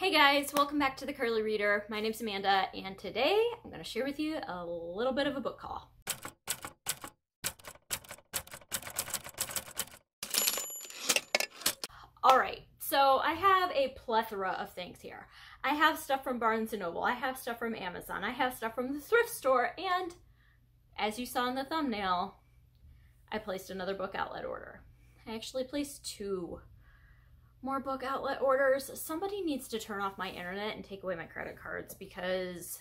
Hey guys, welcome back to the Curly Reader. My name's Amanda, and today I'm going to share with you a little bit of a book haul. Alright, so I have a plethora of things here. I have stuff from Barnes & Noble, I have stuff from Amazon, I have stuff from the thrift store, and as you saw in the thumbnail, I placed another book outlet order. I actually placed 2 more book outlet orders. Somebody needs to turn off my internet and take away my credit cards because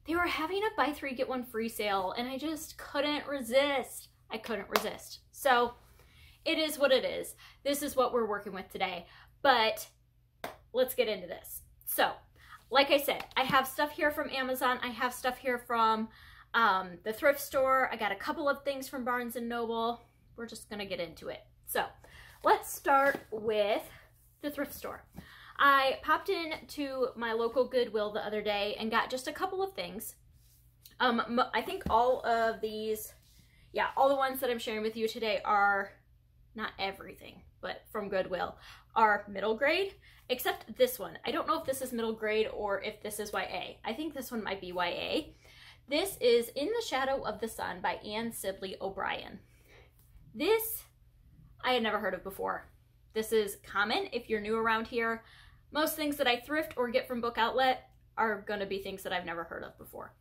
they were having a buy 3 get 1 free sale and I just couldn't resist. I couldn't resist. So it is what it is. This is what we're working with today, but let's get into this. So like I said, I have stuff here from Amazon. I have stuff here from the thrift store. I got a couple of things from Barnes & Noble. We're just gonna get into it. So let's start with the thrift store. I popped into my local Goodwill the other day and got just a couple of things. I think all of these, yeah, all the ones that I'm sharing with you today are, not everything, but from Goodwill, are middle grade, except this one. I don't know if this is middle grade or if this is YA. I think this one might be YA. This is In the Shadow of the Sun by Anne Sibley O'Brien. This I had never heard of before. This is common if you're new around here. Most things that I thrift or get from Book Outlet are going to be things that I've never heard of before.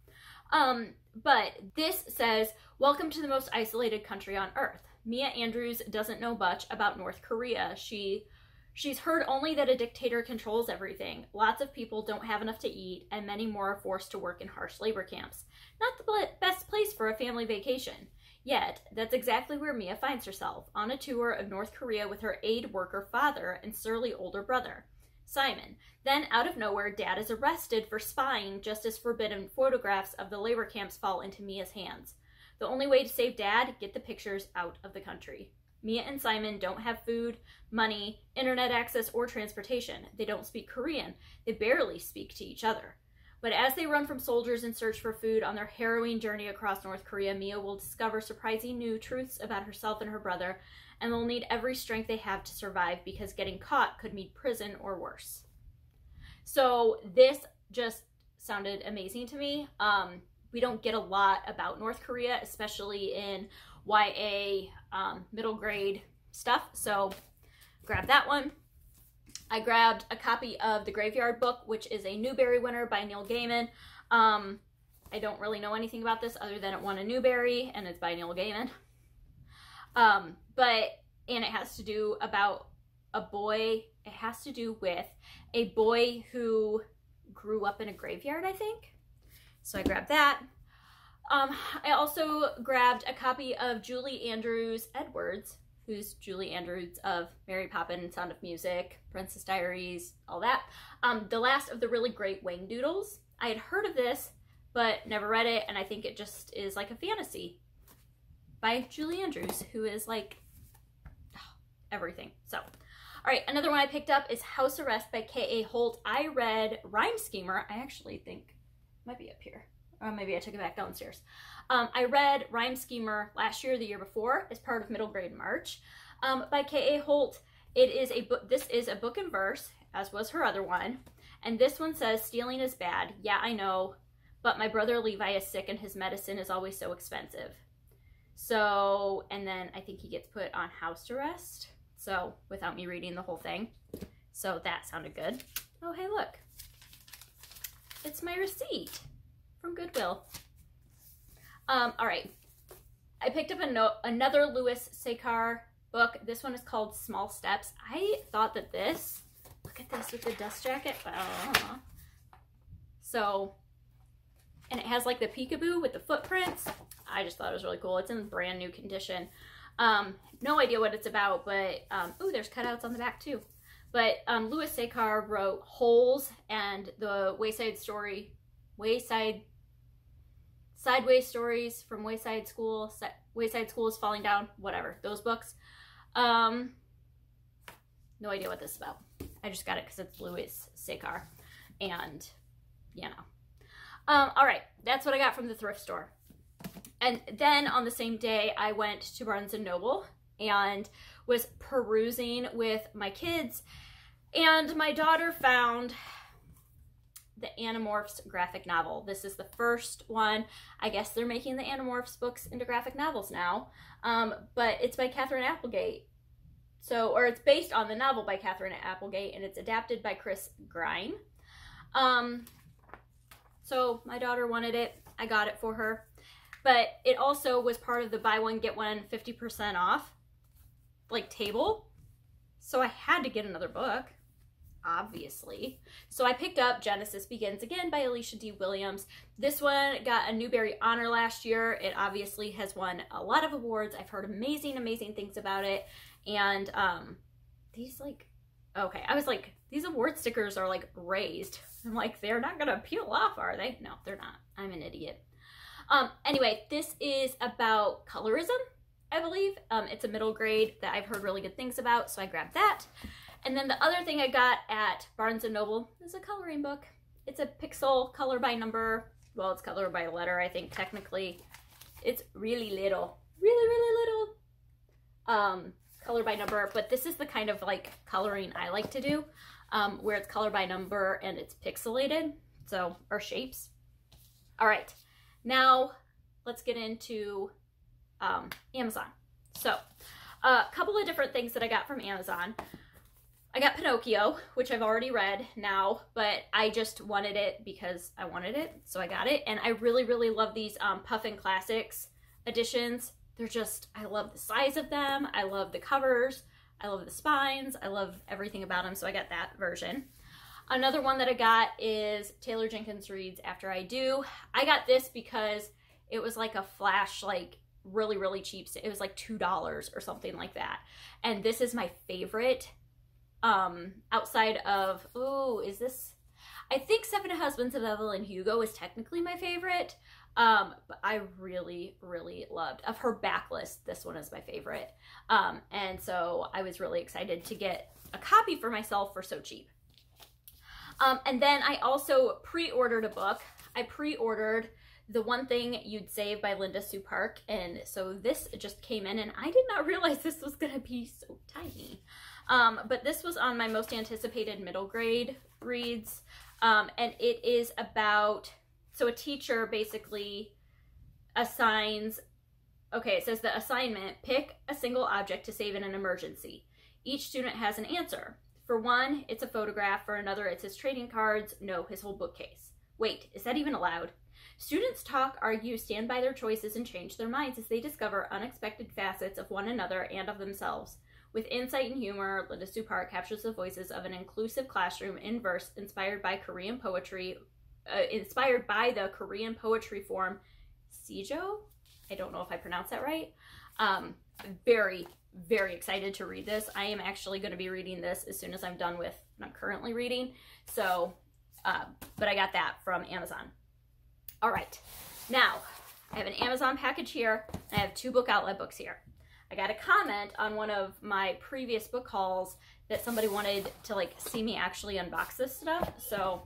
But this says, welcome to the most isolated country on earth. Mia Andrews doesn't know much about North Korea. She's heard only that a dictator controls everything. Lots of people don't have enough to eat, and many more are forced to work in harsh labor camps. Not the best place for a family vacation. Yet, that's exactly where Mia finds herself, on a tour of North Korea with her aid worker father and surly older brother, Simon. Then, out of nowhere, Dad is arrested for spying just as forbidden photographs of the labor camps fall into Mia's hands. The only way to save Dad, get the pictures out of the country. Mia and Simon don't have food, money, internet access, or transportation. They don't speak Korean. They barely speak to each other. But as they run from soldiers in search for food on their harrowing journey across North Korea, Mia will discover surprising new truths about herself and her brother, and they'll need every strength they have to survive because getting caught could mean prison or worse. So this just sounded amazing to me. We don't get a lot about North Korea, especially in YA middle grade stuff, so grab that one. I grabbed a copy of The Graveyard Book, which is a Newbery winner by Neil Gaiman. I don't really know anything about this other than it won a Newbery, and it's by Neil Gaiman. And it has to do about a boy, it has to do with a boy who grew up in a graveyard, I think. So I grabbed that. I also grabbed a copy of Julie Andrews Edwards, who's Julie Andrews of Mary Poppins, Sound of Music, Princess Diaries, all that. The last of the really great Wang Doodles. I had heard of this, but never read it, and I think it just is like a fantasy by Julie Andrews, who is like everything. So, all right, another one I picked up is House Arrest by K.A. Holt. I read Rhyme Schemer. I actually think it might be up here. Or maybe I took it back downstairs. I read Rhyme Schemer last year or the year before as part of Middle Grade March by K.A. Holt. It is a book. This is a book in verse, as was her other one. And this one says, stealing is bad. Yeah, I know. But my brother Levi is sick and his medicine is always so expensive. So, and then I think he gets put on house arrest. So, without me reading the whole thing. So that sounded good. Oh, hey, look. It's my receipt from Goodwill. All right. I picked up another Louis Sekar book. This one is called Small Steps. I thought that this, look at this with the dust jacket. So, and it has like the peekaboo with the footprints. I just thought it was really cool. It's in brand new condition. No idea what it's about, but, ooh, there's cutouts on the back too. But Louis Sekar wrote Holes and the Sideways Stories from Wayside School, Wayside School is Falling Down, whatever, those books. No idea what this is about. I just got it because it's Louis Sekar, and, you know. All right, that's what I got from the thrift store. And then on the same day, I went to Barnes & Noble and was perusing with my kids And my daughter found the Animorphs graphic novel. This is the first one. I guess they're making the Animorphs books into graphic novels now. But it's by Catherine Applegate. So, or it's based on the novel by Catherine Applegate, and it's adapted by Chris Grine. So my daughter wanted it. I got it for her. But it also was part of the buy one, get one 50% off, like, table. So I had to get another book, obviously. So I picked up Genesis Begins Again by Alicia D. Williams. This one got a Newbery Honor last year. It obviously has won a lot of awards. I've heard amazing, amazing things about it. And these, like, okay, I was like, these award stickers are, like, raised. I'm like, they're not gonna peel off, are they? No, they're not. I'm an idiot. Anyway, this is about colorism, I believe. It's a middle grade that I've heard really good things about, so I grabbed that. And then the other thing I got at Barnes & Noble is a coloring book. It's a pixel color by number. Well, it's color by letter, I think, technically. It's really little. Really, really little. Color by number. But this is the kind of, like, coloring I like to do, where it's color by number and it's pixelated. So, or shapes. All right. Now, let's get into Amazon. So, a couple of different things that I got from Amazon. I got Pinocchio, which I've already read now, but I just wanted it because I wanted it, so I got it. And I really, really love these Puffin Classics editions. They're just, I love the size of them. I love the covers. I love the spines. I love everything about them, so I got that version. Another one that I got is Taylor Jenkins Reads After I Do. I got this because it was like a flash, like, really, really cheap. It was like $2 or something like that. And this is my favorite. Outside of, ooh, is this, I think Seven Husbands of Evelyn Hugo is technically my favorite, but I really, really loved, of her backlist, this one is my favorite, and so I was really excited to get a copy for myself for so cheap. And then I also pre-ordered a book. I pre-ordered The One Thing You'd Save by Linda Sue Park, and so this just came in, and I did not realize this was going to be so tiny. But this was on my most anticipated middle grade reads, and it is about, so a teacher basically assigns, okay, it says the assignment, pick a single object to save in an emergency. Each student has an answer. For one, it's a photograph. For another, it's his trading cards. No, his whole bookcase. Wait, is that even allowed? Students talk, argue, stand by their choices, and change their minds as they discover unexpected facets of one another and of themselves. With insight and humor, Linda Sue Park captures the voices of an inclusive classroom in verse inspired by Korean poetry, inspired by the Korean poetry form Seijo. I don't know if I pronounced that right. Very, very excited to read this. I am actually going to be reading this as soon as I'm done with what I'm currently reading. So, but I got that from Amazon. All right, now I have an Amazon package here, and I have 2 Book Outlet books here. I got a comment on one of my previous book hauls that somebody wanted to, like, see me actually unbox this stuff. So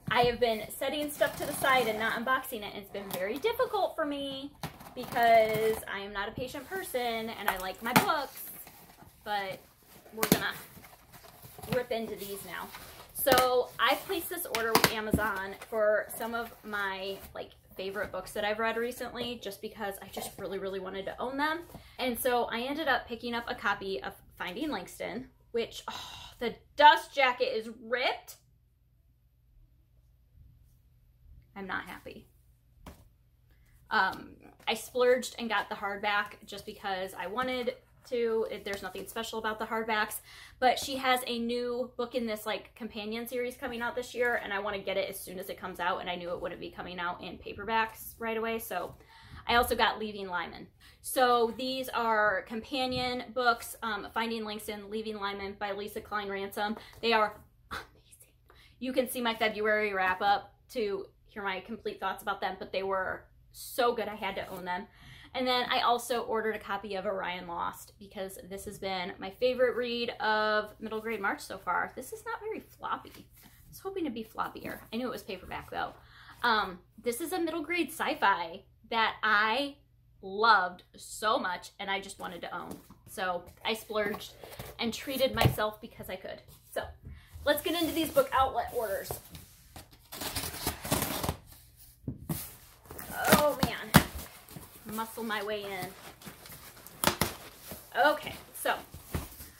I have been setting stuff to the side and not unboxing it. And it's been very difficult for me because I am not a patient person and I like my books, but we're gonna rip into these now. So I placed this order with Amazon for some of my, like, favorite books that I've read recently, just because I just really, really wanted to own them. And so I ended up picking up a copy of Finding Langston, which, oh, the dust jacket is ripped. I'm not happy. I splurged and got the hardback just because I wanted to. There's nothing special about the hardbacks, but she has a new book in this, like, companion series coming out this year, and I want to get it as soon as it comes out, and I knew it wouldn't be coming out in paperbacks right away, so I also got Leaving Lyman. So these are companion books, Finding Langston, Leaving Lyman by Lisa Klein Ransom. They are amazing. You can see my February wrap up to hear my complete thoughts about them, but they were so good I had to own them. And then I also ordered a copy of Orion Lost because this has been my favorite read of middle grade March so far. This is not very floppy. I was hoping to be floppier. I knew it was paperback though. This is a middle grade sci-fi that I loved so much and I just wanted to own. So I splurged and treated myself because I could. So let's get into these book outlet orders. Oh man, muscle my way in. Okay, so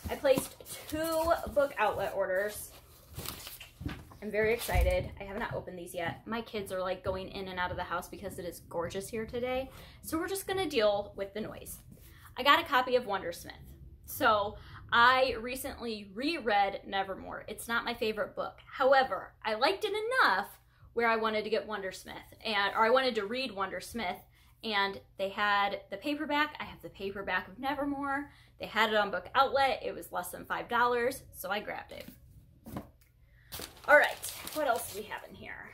I placed 2 book outlet orders. I'm very excited. I have not opened these yet. My kids are like going in and out of the house because it is gorgeous here today. So we're just gonna deal with the noise. I got a copy of Wondersmith. So I recently reread Nevermore. It's not my favorite book. However, I liked it enough where I wanted to get Wondersmith, or I wanted to read Wondersmith, and they had the paperback. I have the paperback of Nevermore. They had it on Book Outlet. It was less than $5, so I grabbed it. All right, what else do we have in here?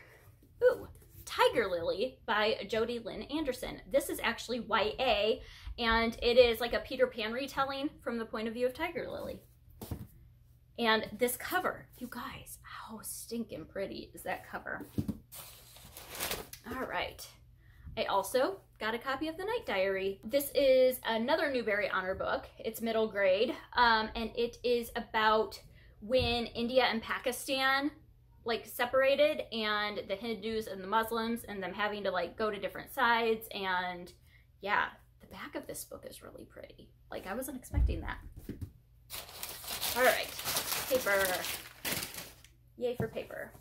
Ooh, Tiger Lily by Jodi Lynn Anderson. This is actually YA, and it is like a Peter Pan retelling from the point of view of Tiger Lily. And this cover, you guys, how stinking pretty is that cover? All right. I also got a copy of The Night Diary. This is another Newbery Honor book. It's middle grade, and it is about when India and Pakistan like separated, and the Hindus and the Muslims, and them having to like go to different sides. And yeah, the back of this book is really pretty. Like, I wasn't expecting that. All right, paper. Yay for paper.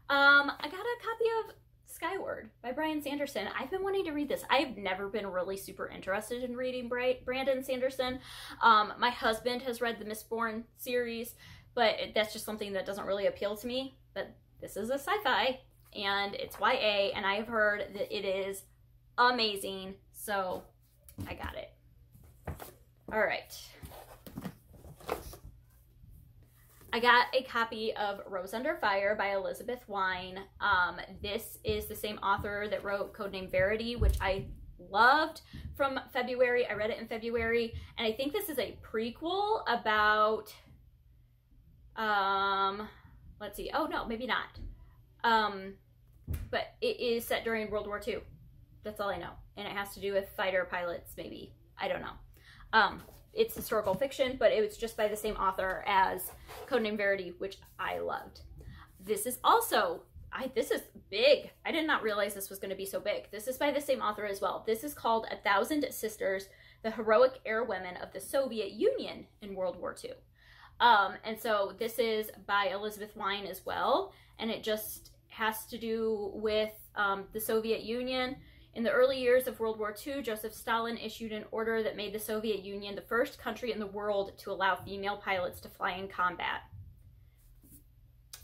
I got a copy of Skyward by Brandon Sanderson. I've been wanting to read this. I've never been really super interested in reading Brandon Sanderson. My husband has read the Mistborn series, but that's just something that doesn't really appeal to me. But this is a sci-fi, and it's YA, and I have heard that it is amazing, so I got it. All right. I got a copy of Rose Under Fire by Elizabeth Wein. This is the same author that wrote Codename Verity, which I loved from February. I read it in February, and I think this is a prequel about, let's see. Oh, no, maybe not. But it is set during World War II. That's all I know. And it has to do with fighter pilots, maybe. I don't know. It's historical fiction, but it was just by the same author as Codename Verity, which I loved. This is also, this is big. I did not realize this was going to be so big. This is by the same author as well. This is called 1,000 Sisters, the Heroic Air Women of the Soviet Union in World War II. And so this is by Elizabeth Wein as well, and it just has to do with the Soviet Union. In the early years of World War II, Joseph Stalin issued an order that made the Soviet Union the first country in the world to allow female pilots to fly in combat.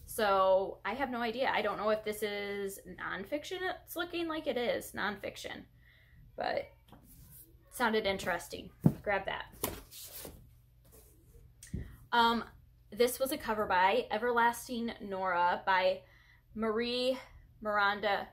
So I have no idea. I don't know if this is nonfiction. It's looking like it is nonfiction, but it sounded interesting. Grab that. This was a cover by Everlasting Nora by Marie Miranda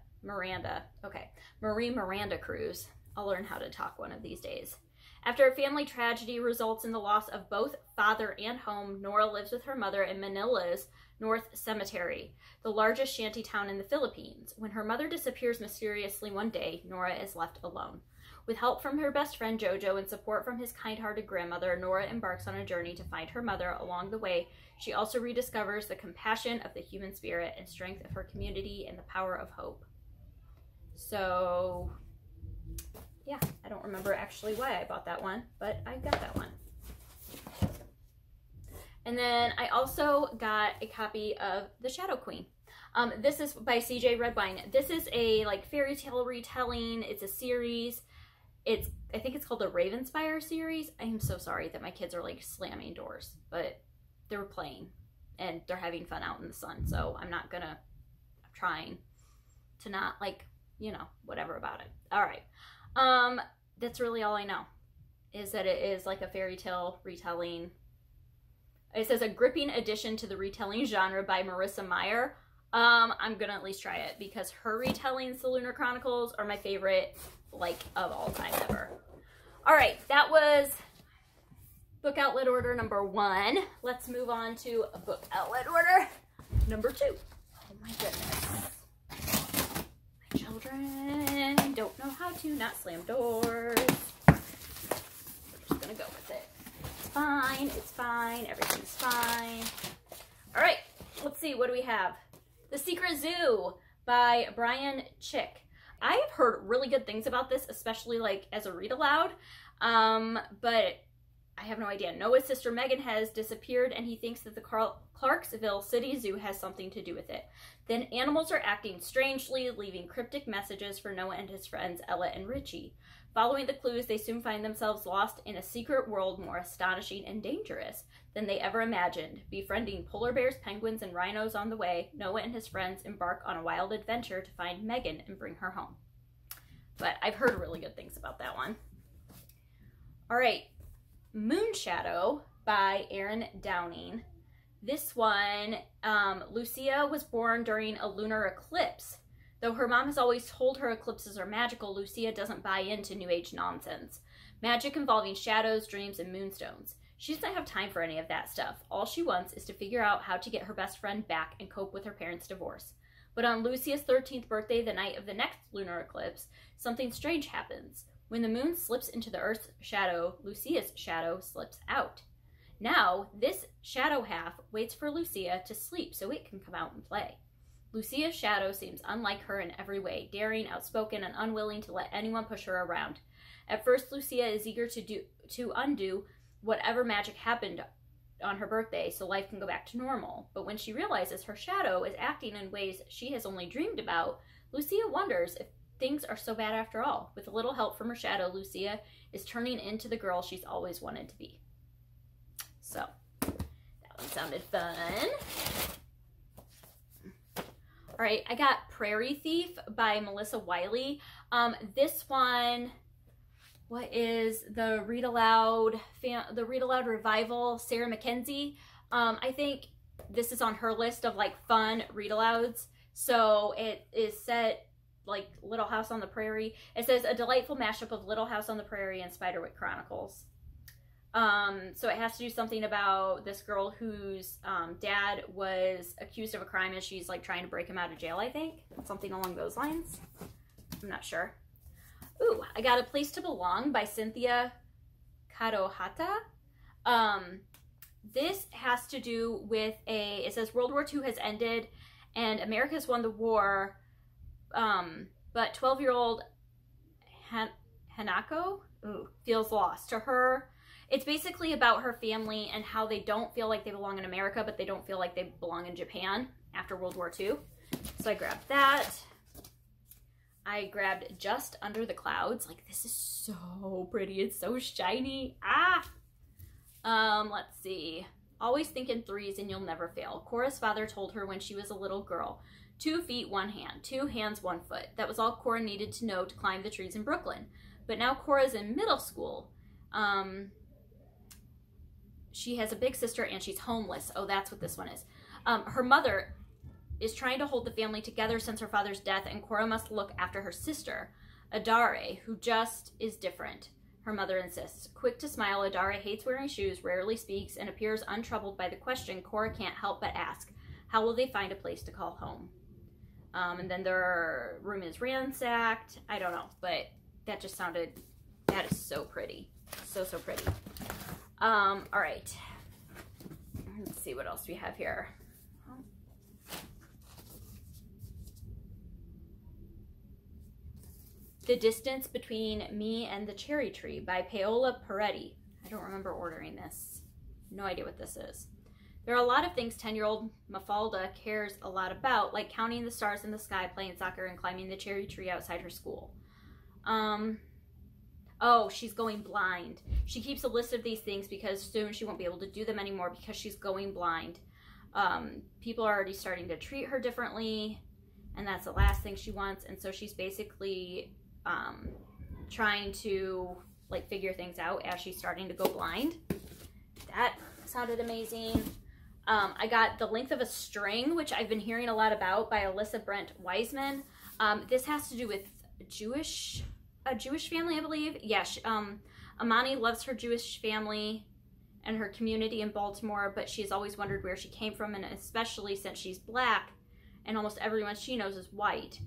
Cruz. I'll learn how to talk one of these days. After a family tragedy results in the loss of both father and home, Nora lives with her mother in Manila's North Cemetery, the largest shanty town in the Philippines. When her mother disappears mysteriously one day, Nora is left alone. With help from her best friend Jojo and support from his kind-hearted grandmother, Nora embarks on a journey to find her mother. Along the way, she also rediscovers the compassion of the human spirit and strength of her community and the power of hope. So, yeah, I don't remember actually why I bought that one, but I got that one. And then I also got a copy of The Shadow Queen. This is by CJ Redwine. This is a like fairy tale retelling. It's a series. I think it's called the Ravenspire series. I am so sorry that my kids are like slamming doors, but they're playing and they're having fun out in the sun. So I'm trying to not like, you know, whatever about it. All right. That's really all I know, is that it is like a fairy tale retelling. It says a gripping addition to the retelling genre by Marissa Meyer. I'm gonna at least try it because her retellings, The Lunar Chronicles, are my favorite, like, of all time ever. All right, that was book outlet order number 1. Let's move on to book outlet order number 2. Oh my goodness. My children don't know how to not slam doors. We're just gonna go with it. It's fine, everything's fine. All right, let's see, what do we have? The Secret Zoo by Brian Chick. I have heard really good things about this, especially like as a read aloud, but I have no idea. Noah's sister Megan has disappeared, and he thinks that the Clarksville City Zoo has something to do with it. Then animals are acting strangely, leaving cryptic messages for Noah and his friends Ella and Richie. Following the clues, they soon find themselves lost in a secret world more astonishing and dangerous than they ever imagined. Befriending polar bears, penguins, and rhinos on the way, Noah and his friends embark on a wild adventure to find Megan and bring her home. But I've heard really good things about that one. All right, Moonshadow by Aaron Downing. This one, Lucia was born during a lunar eclipse. Though her mom has always told her eclipses are magical, Lucia doesn't buy into New Age nonsense. Magic involving shadows, dreams, and moonstones. She doesn't have time for any of that stuff. All she wants is to figure out how to get her best friend back and cope with her parents' divorce. But on Lucia's 13th birthday, the night of the next lunar eclipse, something strange happens. When the moon slips into the Earth's shadow, Lucia's shadow slips out. Now, this shadow half waits for Lucia to sleep so it can come out and play. Lucia's shadow seems unlike her in every way, daring, outspoken, and unwilling to let anyone push her around. At first, Lucia is eager to undo whatever magic happened on her birthday so life can go back to normal. But when she realizes her shadow is acting in ways she has only dreamed about, Lucia wonders if things are so bad after all. With a little help from her shadow, Lucia is turning into the girl she's always wanted to be. So, that one sounded fun. All right, I got Prairie Thief by Melissa Wiley. This one, what is the read aloud revival? Sarah Mackenzie. I think this is on her list of like fun read alouds. So it is set like Little House on the Prairie. It says a delightful mashup of Little House on the Prairie and Spiderwick Chronicles. So it has to do something about this girl whose dad was accused of a crime and she's like trying to break him out of jail, I think. Something along those lines. I'm not sure. Ooh, I got A Place to Belong by Cynthia Kadohata. This has to do with it says World War II has ended and America's won the war, but 12-year-old Hanako feels lost. To her, it's basically about her family and how they don't feel like they belong in America, but they don't feel like they belong in Japan after World War II. So I grabbed that. I grabbed Just Under the Clouds. Like, this is so pretty. It's so shiny. Let's see. Always think in threes and you'll never fail. Cora's father told her when she was a little girl. 2 feet, 1 hand. 2 hands, 1 foot. That was all Cora needed to know to climb the trees in Brooklyn. But now Cora's in middle school. She has a big sister and she's homeless. Oh, that's what this one is. Her mother is trying to hold the family together since her father's death, and Cora must look after her sister, Adare, who just is different, her mother insists. Quick to smile, Adare hates wearing shoes, rarely speaks, and appears untroubled by the question Cora can't help but ask. How will they find a place to call home? And then their room is ransacked. I don't know, but that just sounded, that is so pretty. So, so pretty. All right. Let's see what else we have here. The Distance Between Me and the Cherry Tree by Paola Peretti. I don't remember ordering this. No idea what this is. There are a lot of things 10-year-old Mafalda cares a lot about, like counting the stars in the sky, playing soccer, and climbing the cherry tree outside her school. Oh, she's going blind. She keeps a list of these things because soon she won't be able to do them anymore because she's going blind. People are already starting to treat her differently, and that's the last thing she wants. And so she's basically trying to like figure things out as she's starting to go blind. That sounded amazing. I got The Length of a String, which I've been hearing a lot about, by Alyssa Brent Wiseman. This has to do with a Jewish family, I believe. Yeah, Amani loves her Jewish family and her community in Baltimore, but she's always wondered where she came from, and especially since she's black and almost everyone she knows is white.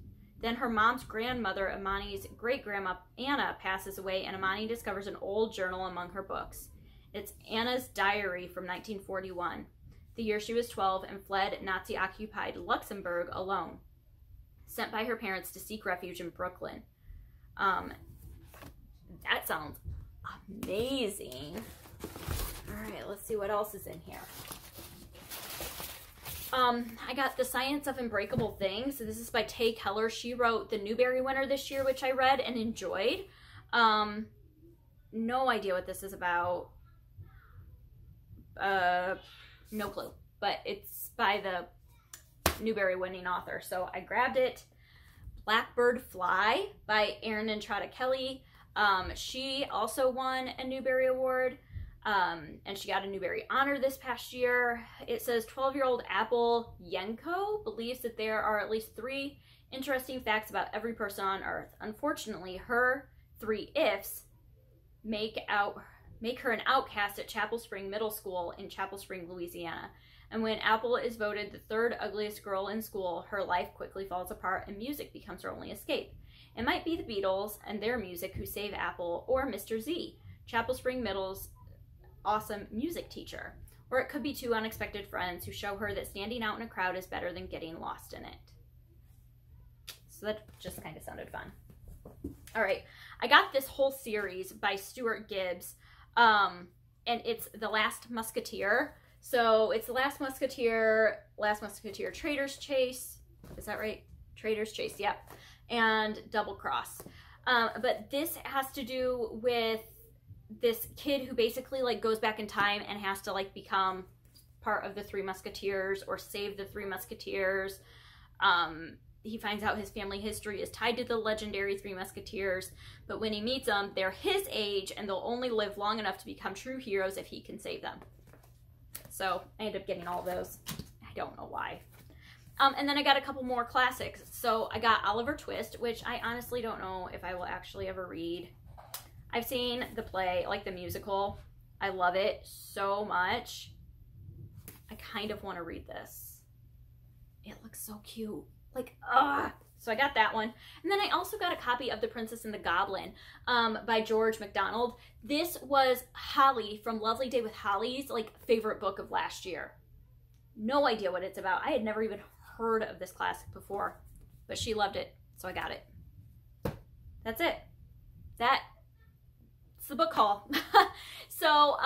Then her mom's grandmother, Amani's great-grandma Anna, passes away, and Amani discovers an old journal among her books. It's Anna's diary from 1941. the year she was 12 and fled Nazi-occupied Luxembourg alone, sent by her parents to seek refuge in Brooklyn. That sounds amazing. All right, let's see what else is in here. I got The Science of Unbreakable Things. So this is by Tay Keller. She wrote the Newbery winner this year, which I read and enjoyed. No idea what this is about. No clue. But it's by the Newbery winning author, so I grabbed it. Blackbird Fly by Erin Entrada Kelly. She also won a Newbery Award. And she got a Newbery honor this past year. It says 12-year-old Apple Yenko believes that there are at least 3 interesting facts about every person on Earth. Unfortunately, her 3 ifs make her an outcast at Chapel Spring Middle School in Chapel Spring, Louisiana. And when Apple is voted the 3rd ugliest girl in school, her life quickly falls apart and music becomes her only escape. It might be the Beatles and their music who save Apple, or Mr. Z, Chapel Spring Middle's awesome music teacher. Or it could be 2 unexpected friends who show her that standing out in a crowd is better than getting lost in it. So that just kind of sounded fun. All right, I got this whole series by Stuart Gibbs, and it's The Last Musketeer. So it's The Last Musketeer, Traitor's Chase. Is that right? Traitor's Chase, yep. And Double Cross. But this has to do with this kid who basically like goes back in time and has to like become part of the 3 Musketeers or save the 3 Musketeers. He finds out his family history is tied to the legendary 3 Musketeers, but when he meets them, they're his age and they'll only live long enough to become true heroes if he can save them. So I ended up getting all those. I don't know why. And then I got a couple more classics. So I got Oliver Twist, which I honestly don't know if I will actually ever read. I've seen the play, like the musical. I love it so much. I kind of want to read this. It looks so cute. Like, ugh. So I got that one. And then I also got a copy of The Princess and the Goblin by George MacDonald. This was Holly from Lovely Day with Holly's like favorite book of last year. No idea what it's about. I had never even heard of this classic before, but she loved it, so I got it. That's it. That's the book haul. So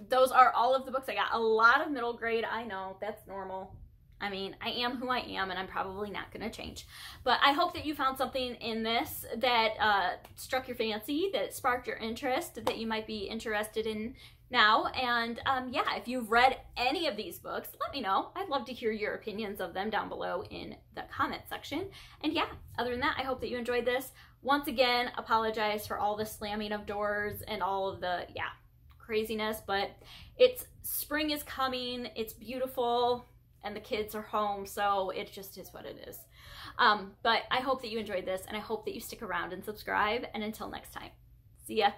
those are all of the books I got. A lot of middle grade, I know, that's normal. I mean, I am who I am, and I'm probably not going to change. But I hope that you found something in this that struck your fancy, that sparked your interest, that you might be interested in now. And yeah, if you've read any of these books, let me know. I'd love to hear your opinions of them down below in the comment section. And yeah, other than that, I hope that you enjoyed this. Once again, apologize for all the slamming of doors and all of the, yeah, craziness. But spring is coming. It's beautiful. And the kids are home, so it just is what it is. But I hope that you enjoyed this, and I hope that you stick around and subscribe. And until next time, see ya.